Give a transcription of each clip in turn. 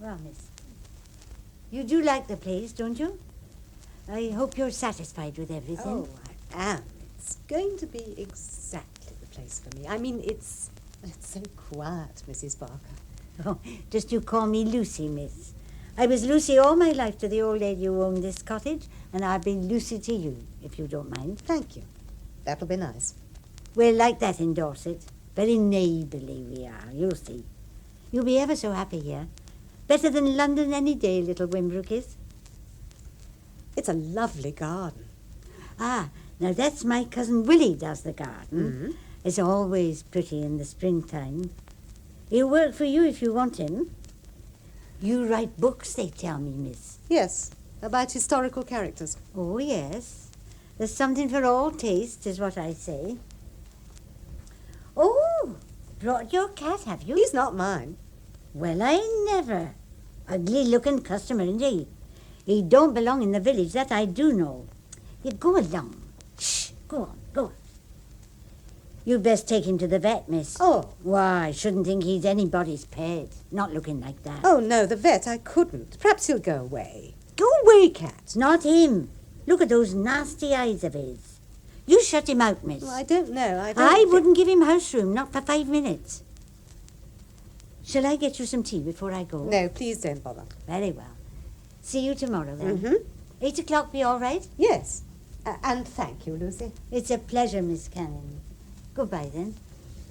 Well, miss, you do like the place, don't you? I hope you're satisfied with everything. Oh, I am. It's going to be exactly the place for me. I mean, it's so quiet, Mrs. Barker. Oh, just you call me Lucy, miss. I was Lucy all my life to the old lady who owned this cottage, and I'll be Lucy to you, if you don't mind. Thank you. That'll be nice. We're like that in Dorset. Very neighbourly we are, you'll see. You'll be ever so happy here. Better than London any day, little Wimbrook is. It's a lovely garden. Ah, now that's my cousin Willie does the garden. Mm-hmm. It's always pretty in the springtime. He'll work for you if you want him. You write books, they tell me, miss. Yes, about historical characters. Oh, yes. There's something for all tastes, is what I say. Oh, brought your cat, have you? He's not mine. Well, I never. Ugly-looking customer, isn't he? He don't belong in the village, that I do know. You go along. Shh, go on, go on. You'd best take him to the vet, miss. Oh. Why, I shouldn't think he's anybody's pet. Not looking like that. Oh, no, the vet, I couldn't. Perhaps he'll go away. Go away, cat. Not him. Look at those nasty eyes of his. You shut him out, miss. Well, I don't know. I wouldn't give him house room, not for 5 minutes. Shall I get you some tea before I go? No, please don't bother. Very well. See you tomorrow, then. Mm-hmm. 8 o'clock be all right? Yes. And thank you, Lucy. It's a pleasure, Miss Cannon. Goodbye, then.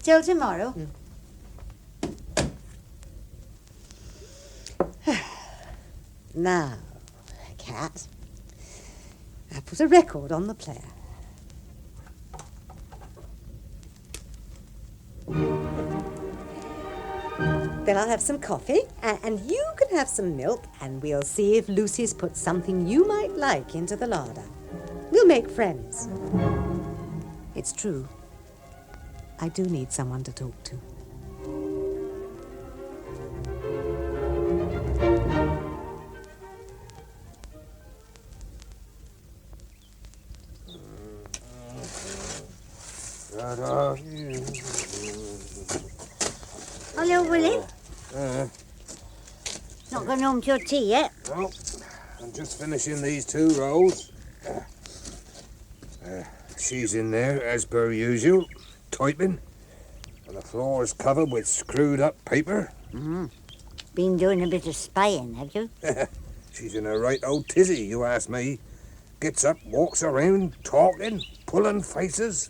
Till tomorrow. Now, cat, I put a record on the player. Then I'll have some coffee, and you can have some milk, and we'll see if Lucy's put something you might like into the larder. We'll make friends. It's true. I do need someone to talk to. Hello, Willie. Not gone home to your tea yet? No, I'm just finishing these 2 rolls. She's in there, as per usual, typing. And the floor's covered with screwed up paper. Mm-hmm. Been doing a bit of spying, have you? She's in a right old tizzy, you ask me. Gets up, walks around, talking, pulling faces.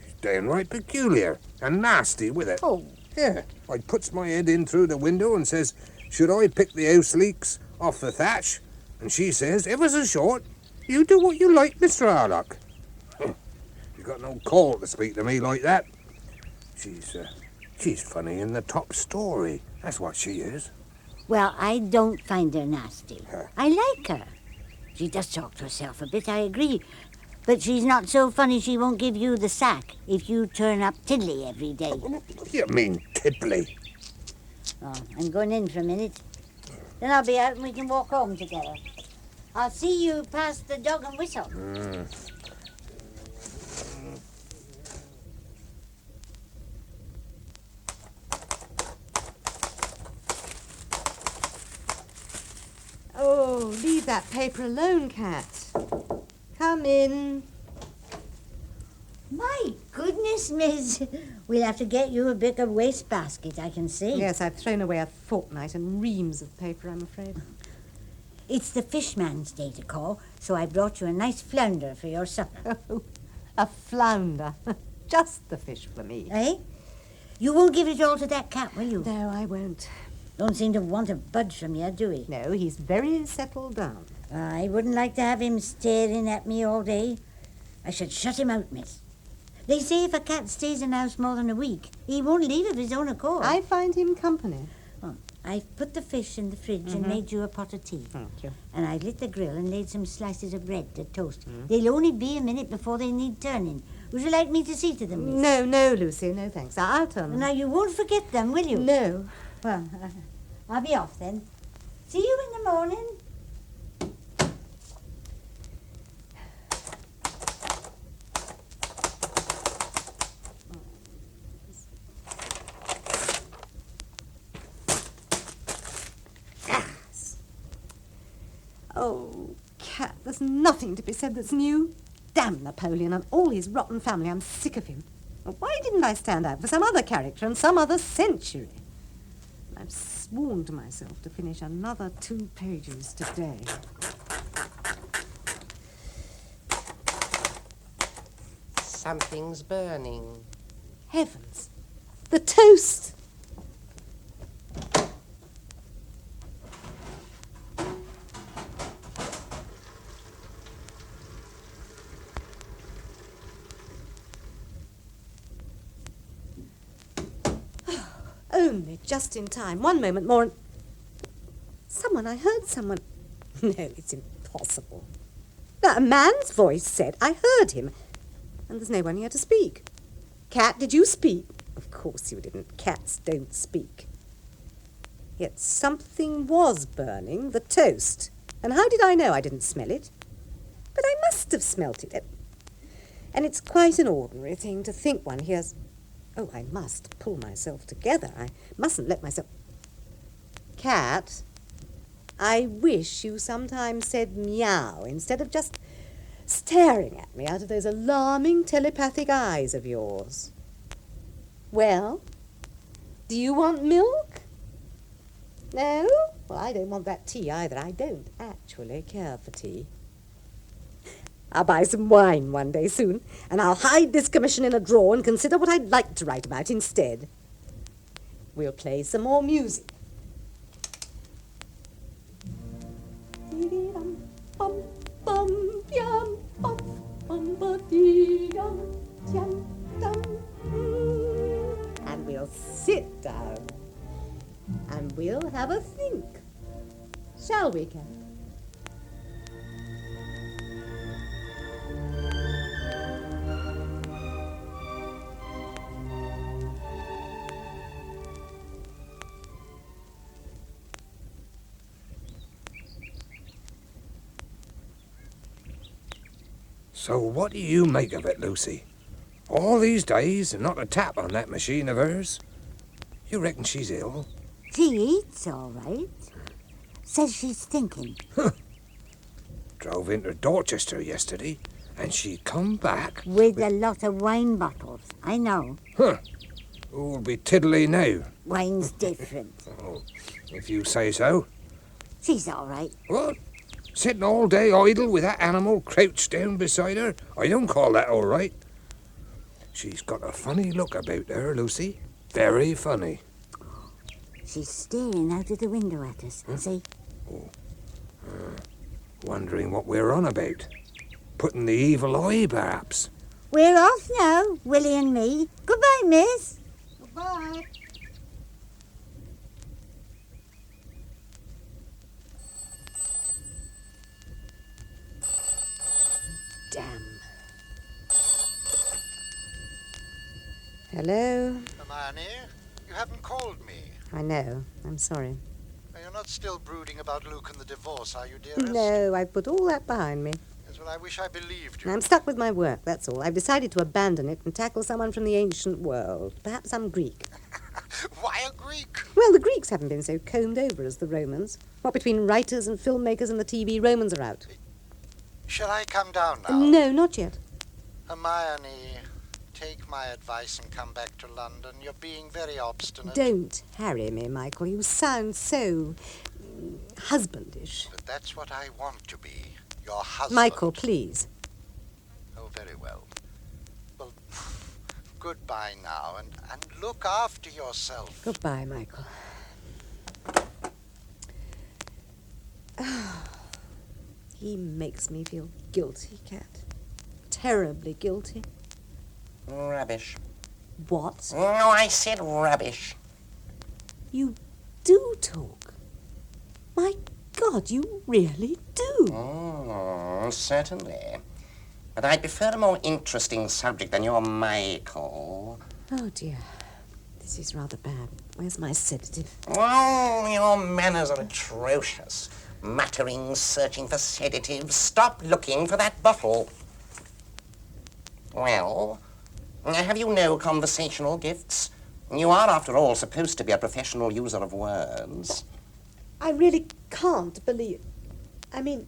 She's downright peculiar and nasty with it. Oh. Yeah, I puts my head in through the window and says, should I pick the house leaks off the thatch? And she says, ever so short, you do what you like, Mr. Harlock. She's got no call to speak to me like that. She's funny in the top story. That's what she is. Well, I don't find her nasty. I like her. She does talk to herself a bit, I agree. But she's not so funny she won't give you the sack if you turn up tiddly every day. What do you mean, tiddly? Oh, I'm going in for a minute. Then I'll be out and we can walk home together. I'll see you past the Dog and Whistle. Oh, leave that paper alone, cat. Come in. My goodness, miss. We'll have to get you a bigger wastebasket, I can see. Yes, I've thrown away a fortnight and reams of paper, I'm afraid. It's the fishman's day to call, so I brought you a nice flounder for your supper. Oh, a flounder. Just the fish for me. Eh? You won't give it all to that cat, will you? No, I won't. Don't seem to want a budge from you, do he? No, he's very settled down. I wouldn't like to have him staring at me all day. I should shut him out, miss. They say if a cat stays in the house more than a week, he won't leave of his own accord. I find him company. Oh, I've put the fish in the fridge and made you a pot of tea. Thank you. And I've lit the grill and laid some slices of bread to toast. They'll only be a minute before they need turning. Would you like me to see to them, miss? No, Lucy, no thanks. I'll turn them. Now, you won't forget them, will you? No. Well, I'll be off then. See you in the morning. Oh, Cat, there's nothing to be said that's new. Damn Napoleon and all his rotten family. I'm sick of him. Well, why didn't I stand out for some other character in some other century? I've sworn to myself to finish another 2 pages today. Something's burning. Heavens! The toast! Only just in time. One moment more and... I heard someone... No, it's impossible. A man's voice said, I heard him. And there's no one here to speak. Cat, did you speak? Of course you didn't. Cats don't speak. Yet something was burning, the toast. And how did I know I didn't smell it? But I must have smelt it. And it's quite an ordinary thing to think one hears... Oh, I must pull myself together. I mustn't let myself... Cat, I wish you sometimes said meow instead of just staring at me out of those alarming telepathic eyes of yours. Well, do you want milk? No? Well, I don't want that tea either. I don't actually care for tea. I'll buy some wine one day soon, and I'll hide this commission in a drawer and consider what I'd like to write about instead. We'll play some more music. And we'll sit down, and we'll have a think. Shall we, Cat? So what do you make of it, Lucy? All these days and not a tap on that machine of hers? You reckon she's ill? She eats all right. Says she's thinking. Drove into Dorchester yesterday, and she come back... With a lot of wine bottles, I know. Huh. Who'll be tiddly now? Wine's different. Oh, if you say so. She's all right. What? Sitting all day idle with that animal crouched down beside her? I don't call that all right. She's got a funny look about her, Lucy. Very funny. She's staring out of the window at us, see? Oh. Wondering what we're on about. Putting the evil eye, perhaps. We're off now, Willie and me. Goodbye, miss. Goodbye. Damn. Hello? Hermione, you haven't called me. I know. I'm sorry. You're not still brooding about Luke and the divorce, are you, dearest? No, I've put all that behind me. Yes, well, I wish I believed you. I'm stuck with my work, that's all. I've decided to abandon it and tackle someone from the ancient world. Perhaps some Greek. Why a Greek? Well, the Greeks haven't been so combed over as the Romans. What between writers and filmmakers and the TV, Romans are out. Shall I come down now? No, not yet. Hermione, take my advice and come back to London. You're being very obstinate. Don't harry me, Michael. You sound so husbandish. But that's what I want to be. Your husband. Michael, please. Oh, very well. Well, goodbye now, and look after yourself. Goodbye, Michael. He makes me feel guilty, Cat. Terribly guilty. Rubbish. What? No, I said rubbish. You do talk. My God, you really do. Oh, certainly. But I prefer a more interesting subject than your Michael. Oh, dear. This is rather bad. Where's my sedative? Oh, your manners are atrocious. Muttering, searching for sedatives. Stop looking for that bottle. Well, have you no conversational gifts? You are, after all, supposed to be a professional user of words. I really can't believe... I mean,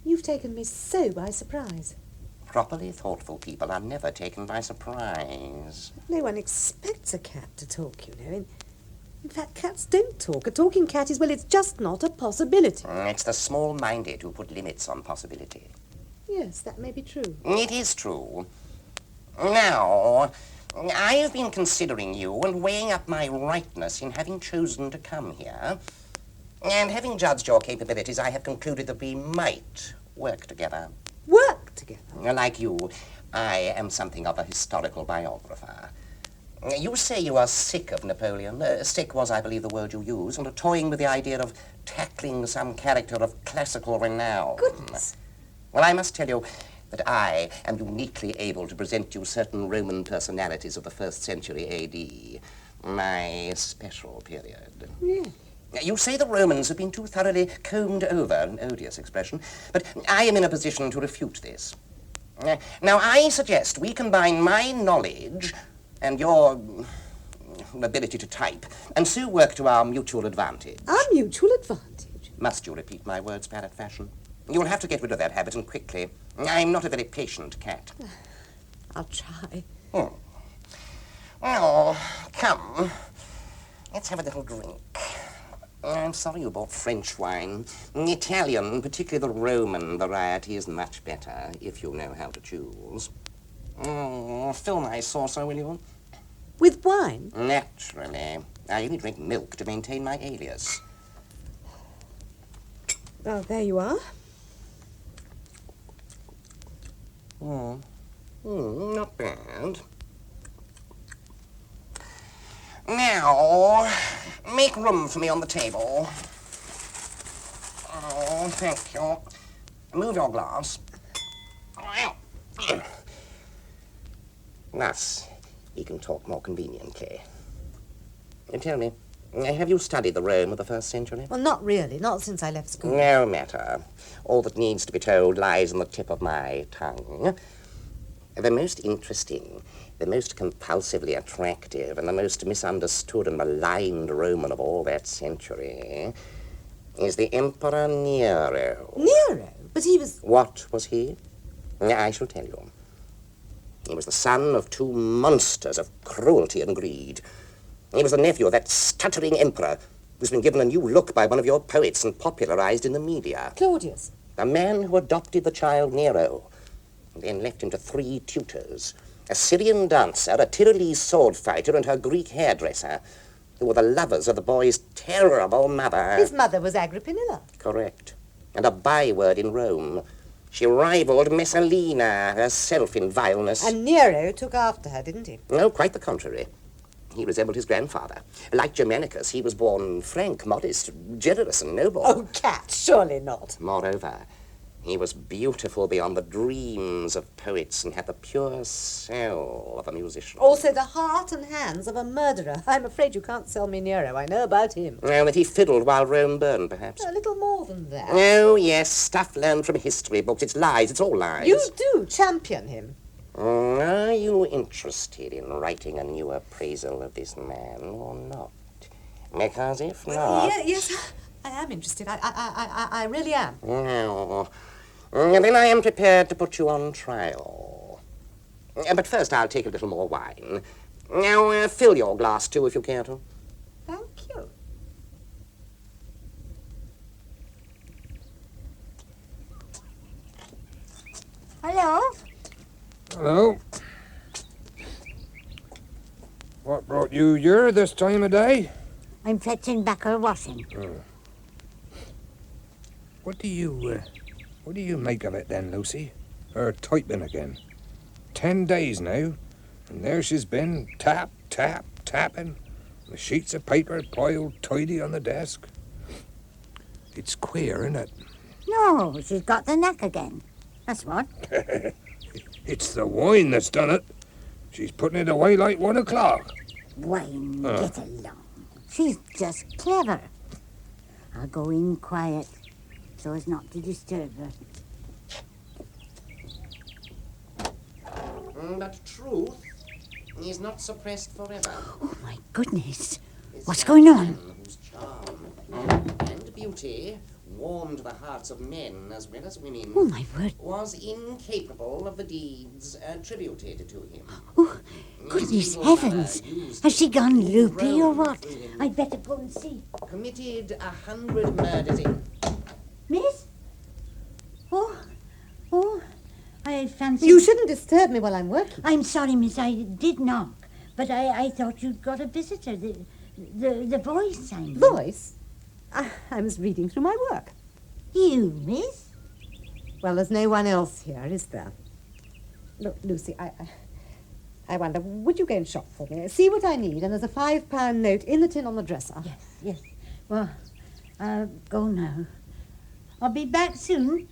You've taken me so by surprise. Properly thoughtful people are never taken by surprise. No one expects a cat to talk, you know. In fact, cats don't talk. A talking cat is, well, it's just not a possibility. It's the small-minded who put limits on possibility. Yes, that may be true. It is true. Now, I have been considering you and weighing up my rightness in having chosen to come here. And having judged your capabilities, I have concluded that we might work together. Work together? Like you, I am something of a historical biographer. You say you are sick of Napoleon. Sick was, I believe, the word you used, and toying with the idea of tackling some character of classical renown. Goodness. Well, I must tell you that I am uniquely able to present you certain Roman personalities of the 1st century A.D., my special period. Yes. You say the Romans have been too thoroughly combed over, an odious expression, but I am in a position to refute this. Now, I suggest we combine my knowledge and your ability to type, and so work to our mutual advantage. Our mutual advantage? Must you repeat my words, parrot fashion? You'll have to get rid of that habit, and quickly. I'm not a very patient cat. I'll try. Well, come. Let's have a little drink. I'm sorry you bought French wine. Italian, particularly the Roman variety, is much better, if you know how to choose. Fill my saucer, will you? With wine? Naturally. I only drink milk to maintain my alias. Well, there you are. Not bad. Now, make room for me on the table. Oh, thank you. Move your glass. Thus, he can talk more conveniently. And tell me, have you studied the Rome of the 1st century? Well, not really. Not since I left school. No matter. All that needs to be told lies on the tip of my tongue. The most interesting, the most compulsively attractive, and the most misunderstood and maligned Roman of all that century is the Emperor Nero. Nero? But he was... What was he? I shall tell you. He was the son of 2 monsters of cruelty and greed. He was the nephew of that stuttering emperor who's been given a new look by one of your poets and popularized in the media. Claudius. The man who adopted the child Nero and then left him to 3 tutors, a Syrian dancer, a Tyrolese sword fighter, and her Greek hairdresser, who were the lovers of the boy's terrible mother. His mother was Agrippinilla. Correct. And a byword in Rome. She rivaled Messalina herself in vileness. And Nero took after her, didn't he? No, quite the contrary. He resembled his grandfather. Like Germanicus, he was born frank, modest, generous, and noble. Oh, cat, surely not. Moreover, he was beautiful beyond the dreams of poets and had the pure soul of a musician. Also the heart and hands of a murderer. I'm afraid you can't sell me Nero. I know about him. Well, that he fiddled while Rome burned, perhaps. A little more than that. Oh, yes, stuff learned from history books. It's lies. It's all lies. You do champion him. Are you interested in writing a new appraisal of this man or not? Because if not... Yes, I am interested. I really am. Well, then I am prepared to put you on trial. But first I'll take a little more wine. Now, fill your glass, too, if you care to. Thank you. Hello? Hello? What brought you here this time of day? I'm fetching back her washing. What do you make of it then, Lucy? Her typing again. 10 days now, and there she's been, tap, tap, tapping, the sheets of paper piled tidy on the desk. It's queer, isn't it? No, she's got the knack again. That's what. It's the wine that's done it. She's putting it away like 1 o'clock. Wine, get along. She's just clever. I'll go in quiet so as not to disturb her. But truth is not suppressed forever. Oh, my goodness. What's going on? Whose charm and beauty warmed the hearts of men as well as women, Oh, my word. was incapable of the deeds attributed to him. Oh, goodness His mother heavens. used Has she gone to loopy or roam what? through him, I'd better go and see. committed 100 murders in... Miss? Oh, I fancy... You shouldn't disturb me while I'm working. I'm sorry, miss, I did knock. But I thought you'd got a visitor. The voice sang. Voice? I was reading through my work. You, miss? Well, there's no one else here, is there? Look, Lucy, I wonder, would you go and shop for me? See what I need, and there's a £5 note in the tin on the dresser. Yes. Well, I'll go now. I'll be back soon.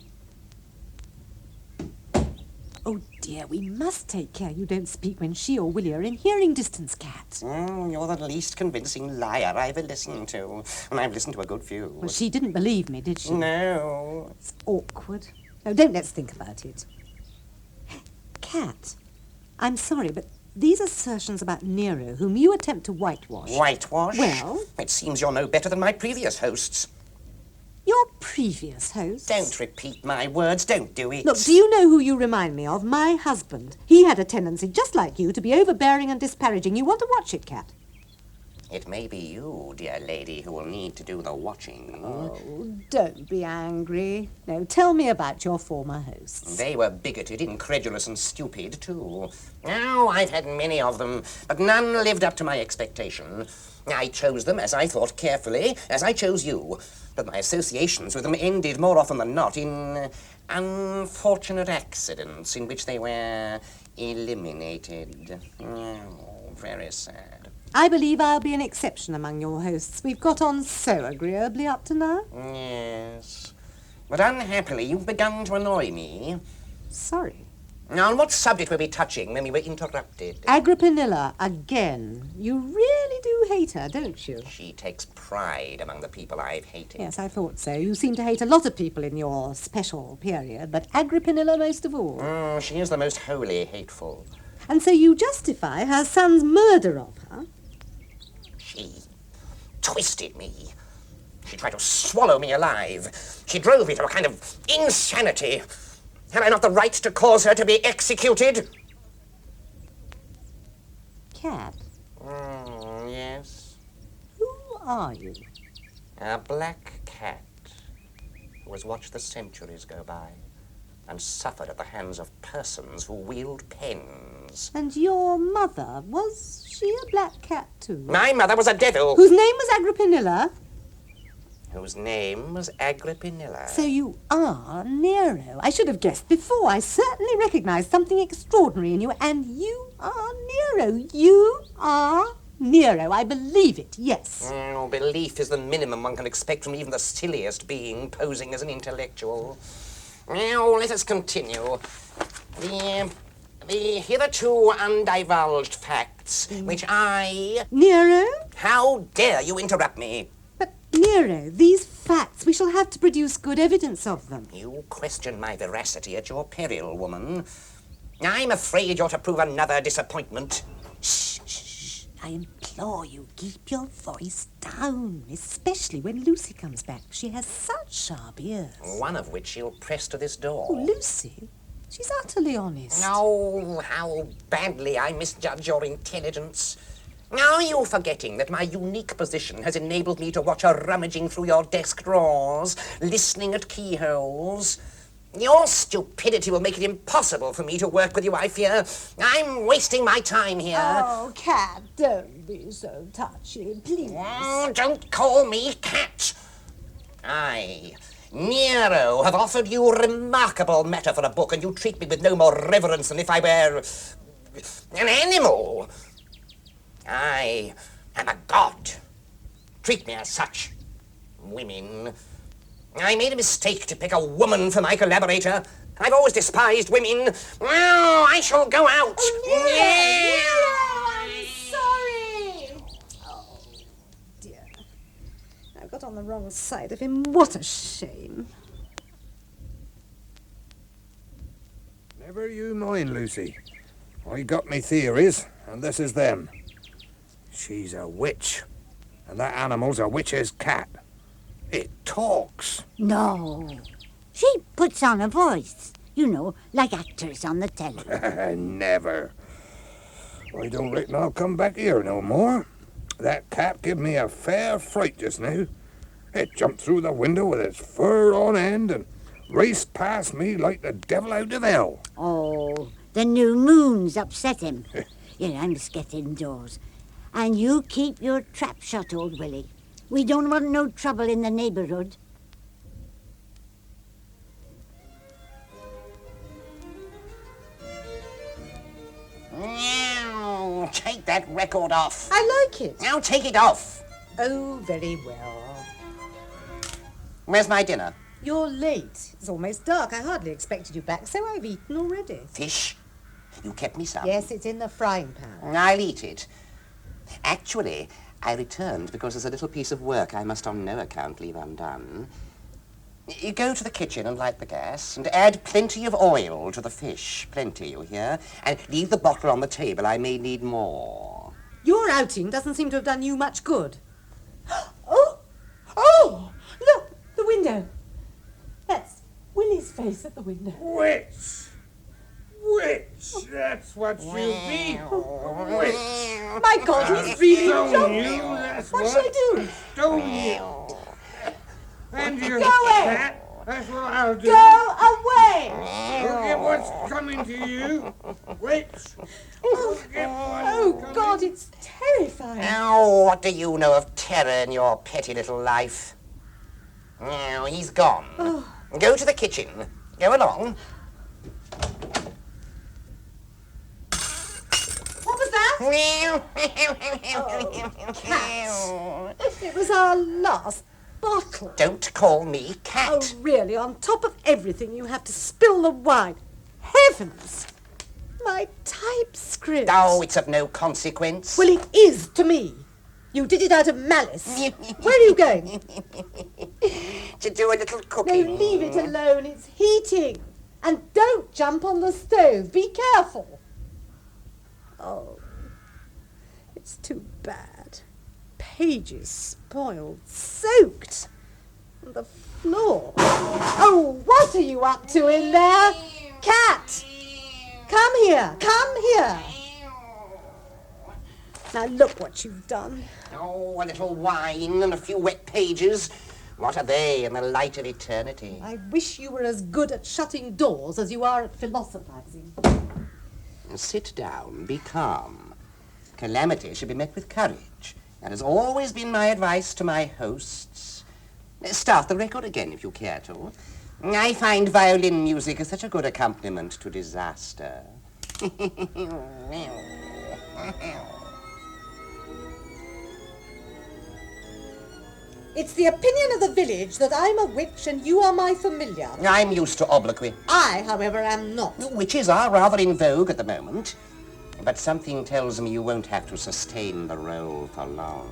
Oh, dear, we must take care you don't speak when she or Willie are in hearing distance, Cat. You're the least convincing liar I've ever listened to, and I've listened to a good few. Well, she didn't believe me, did she? No. It's awkward. No, don't let's think about it. Cat, I'm sorry, but these assertions about Nero, whom you attempt to whitewash... Whitewash? Well? It seems you're no better than my previous hosts. Your previous host? Don't repeat my words. Don't do it. Look, do you know who you remind me of? My husband. He had a tendency, just like you, to be overbearing and disparaging. You want to watch it, Cat? It may be you, dear lady, who will need to do the watching. Oh, don't be angry. No, tell me about your former hosts. They were bigoted, incredulous, and stupid, too. Oh, I've had many of them, but none lived up to my expectation. I chose them, as I thought, carefully, as I chose you. But my associations with them ended more often than not in unfortunate accidents in which they were eliminated. Oh, very sad. I believe I'll be an exception among your hosts. We've got on so agreeably up to now. Yes. But unhappily, you've begun to annoy me. Sorry. Now, on what subject were we touching when we were interrupted? Agrippinilla, again. You really do hate her, don't you? She takes pride among the people I've hated. Yes, I thought so. You seem to hate a lot of people in your special period, but Agrippinilla most of all. She is the most wholly hateful. And so you justify her son's murder of her? She twisted me. She tried to swallow me alive. She drove me to a kind of insanity. Had I not the right to cause her to be executed? Cat, Yes. who are you? A black cat who has watched the centuries go by and suffered at the hands of persons who wield pens. And your mother, was she a black cat too? My mother was a devil Whose name was Agrippinilla? whose name was Agrippinilla. So you are Nero. I should have guessed before. I certainly recognized something extraordinary in you, and you are Nero. You are Nero. I believe it, yes. Belief is the minimum one can expect from even the silliest being posing as an intellectual. Now, let us continue. The hitherto undivulged facts, which I... Nero? How dare you interrupt me? But, Nero, these facts, we shall have to produce good evidence of them. You question my veracity at your peril, woman. I'm afraid you're to prove another disappointment. Shh, shh, shh. I implore you, keep your voice down, especially when Lucy comes back. She has such sharp ears. One of which she'll press to this door. Oh, Lucy? She's utterly honest. Oh, how badly I misjudge your intelligence. Are you forgetting that my unique position has enabled me to watch her rummaging through your desk drawers, listening at keyholes? Your stupidity will make it impossible for me to work with you, I fear. I'm wasting my time here. Oh, Cat, don't be so touchy, please. Don't call me Cat. I, Nero, have offered you remarkable matter for a book, and you treat me with no more reverence than if I were an animal. I am a god. Treat me as such. Women. I made a mistake to pick a woman for my collaborator. I've always despised women. Well, I shall go out. I'm sorry. Oh, dear. I've got on the wrong side of him. What a shame. Never you mind, Lucy. I got me theories, and this is them. She's a witch, and that animal's a witch's cat. It talks. No. She puts on a voice, you know, like actors on the telly. Never. I don't reckon I'll come back here no more. That cat give me a fair fright just now. It jumped through the window with its fur on end and raced past me like the devil out of hell. Oh, the new moon's upset him. Here, I must get indoors. And you keep your trap shut, old Willie. We don't want no trouble in the neighbourhood. Now, take that record off. I like it. Now take it off. Oh, very well. Where's my dinner? You're late. It's almost dark. I hardly expected you back, so I've eaten already. Fish? You kept me some. Yes, it's in the frying pan. I'll eat it. Actually, I returned because there's a little piece of work I must on no account leave undone. You go to the kitchen and light the gas and add plenty of oil to the fish. Plenty, you hear? And leave the bottle on the table. I may need more. Your outing doesn't seem to have done you much good. Oh! Look, the window. That's Willie's face at the window. Witch! Witch! That's what you be. Witch! My God, he's really Stone jumping. you, that's What shall I do? Stone you. And your Go away. cat. That's what I'll do. Go away! Look at what's coming to you. Witch! Oh, God, it's terrifying. Now, what do you know of terror in your petty little life? Now, he's gone. Go to the kitchen. Go along. What was that? It was our last bottle. Don't call me cat. Oh, really? On top of everything, you have to spill the wine. Heavens! My typescript. Oh, it's of no consequence. Well, it is to me. You did it out of malice. Where are you going? To do a little No, cooking. leave it alone. It's heating. And don't jump on the stove. Be careful. Oh, it's too bad. Pages spoiled, soaked. And the floor. Oh, what are you up to in there? Cat! Come here. Come here. Now look what you've done. Oh, a little wine and a few wet pages. What are they in the light of eternity? I wish you were as good at shutting doors as you are at philosophizing. Sit down, be calm. Calamity should be met with courage. That has always been my advice to my hosts. Start the record again if you care to. I find violin music is such a good accompaniment to disaster. It's the opinion of the village that I'm a witch and you are my familiar. I'm used to obloquy. I, however, am not. Witches are rather in vogue at the moment. But something tells me you won't have to sustain the role for long.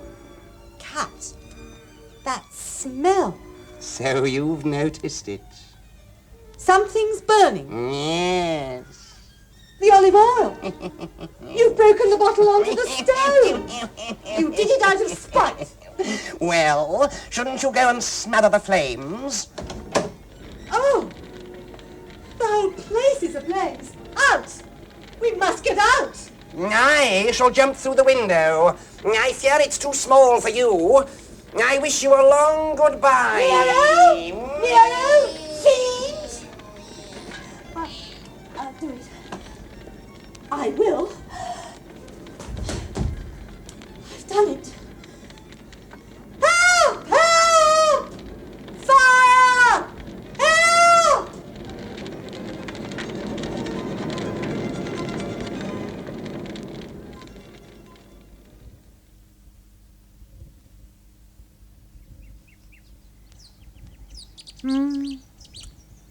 Cat, that smell. So you've noticed it. Something's burning. Yes. The olive oil. You've broken the bottle onto the stove. You did it out of spite. Well, shouldn't you go and smother the flames? Oh, the whole place is ablaze. Out! We must get out. I shall jump through the window. I fear it's too small for you. I wish you a long goodbye. Nero! Nero! Fiend! I'll do it. I will. I've done it. Help! Help! Fire! Help!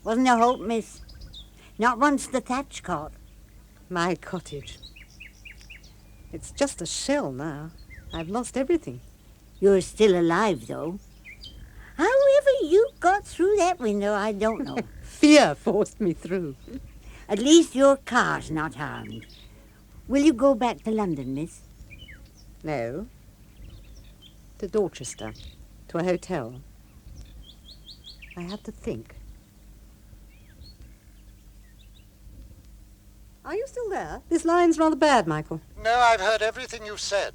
Wasn't a hope, miss. Not once the thatch caught. My cottage. It's just a shell now. I've lost everything. You're still alive, though. However you got through that window, I don't know. Fear forced me through. At least your car's not harmed. Will you go back to London, miss? No. To Dorchester. To a hotel. I have to think. Are you still there? This line's rather bad, Michael. No, I've heard everything you've said.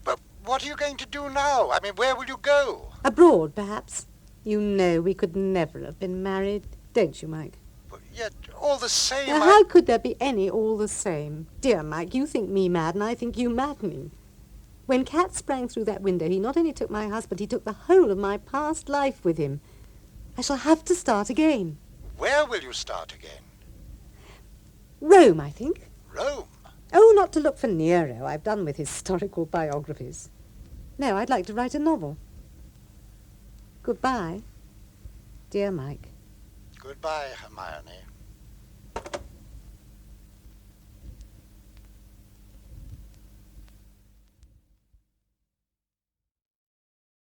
But what are you going to do now? I mean, where will you go? Abroad, perhaps. You know we could never have been married, don't you, Mike? But yet, all the same, Now, how could there be any all the same? Dear Mike, you think me mad and I think you maddening. When Cat sprang through that window, he not only took my husband, he took the whole of my past life with him. I shall have to start again. Where will you start again? Rome, I think. Rome? Oh, not to look for Nero. I've done with historical biographies. No, I'd like to write a novel. Goodbye, dear Mike. Goodbye, Hermione.